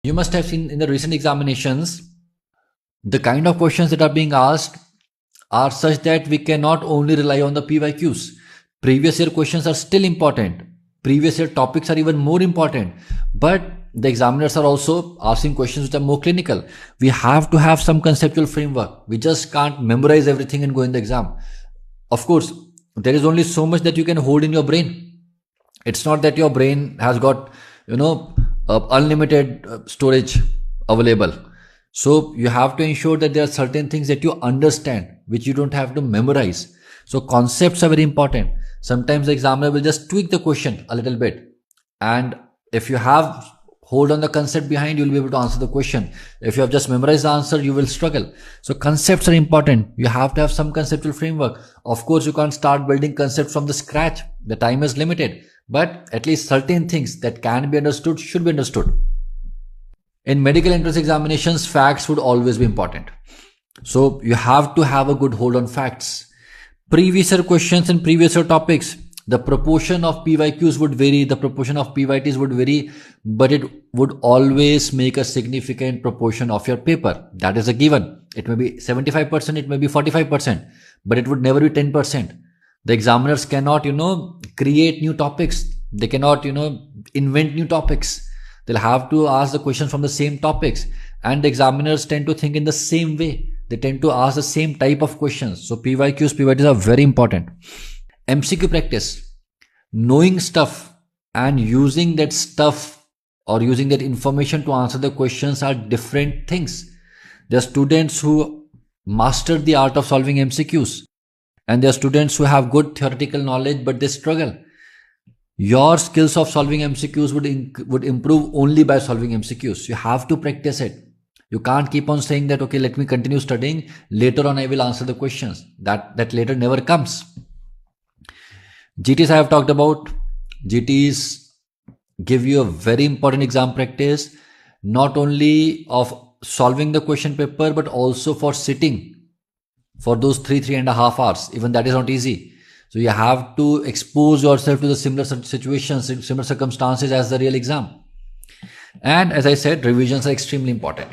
You must have seen in the recent examinations, the kind of questions that are being asked are such that we cannot only rely on the PYQs. Previous year questions are still important. Previous year topics are even more important. But the examiners are also asking questions which are more clinical. We have to have some conceptual framework. We just can't memorize everything and go in the exam. Of course, there is only so much that you can hold in your brain. It's not that your brain has got, unlimited storage available. So you have to ensure that there are certain things that you understand, which you don't have to memorize. So concepts are very important. Sometimes the examiner will just tweak the question a little bit. And if you have hold on the concept behind, you'll be able to answer the question. If you have just memorized the answer, you will struggle. So concepts are important. You have to have some conceptual framework. Of course, you can't start building concepts from the scratch. The time is limited. But at least certain things that can be understood should be understood. In medical entrance examinations, facts would always be important. So you have to have a good hold on facts. Previous year questions and previous year topics, the proportion of PYQs would vary, the proportion of PYTs would vary, but it would always make a significant proportion of your paper. That is a given. It may be 75%, it may be 45%, but it would never be 10%. The examiners cannot, create new topics. They cannot, invent new topics. They'll have to ask the questions from the same topics, and the examiners tend to think in the same way. They tend to ask the same type of questions. So PYQs, PYTs are very important. MCQ practice, knowing stuff and using that stuff or using that information to answer the questions are different things. There are students who master the art of solving MCQs, and there are students who have good theoretical knowledge, but they struggle. Your skills of solving MCQs would improve only by solving MCQs. You have to practice it. You can't keep on saying that, okay, let me continue studying. Later on, I will answer the questions. That later never comes. GTs I have talked about. GTs give you a very important exam practice, not only of solving the question paper, but also for sitting for those 3.5 hours. Even that is not easy. So you have to expose yourself to the similar situations, similar circumstances as the real exam. And as I said, revisions are extremely important.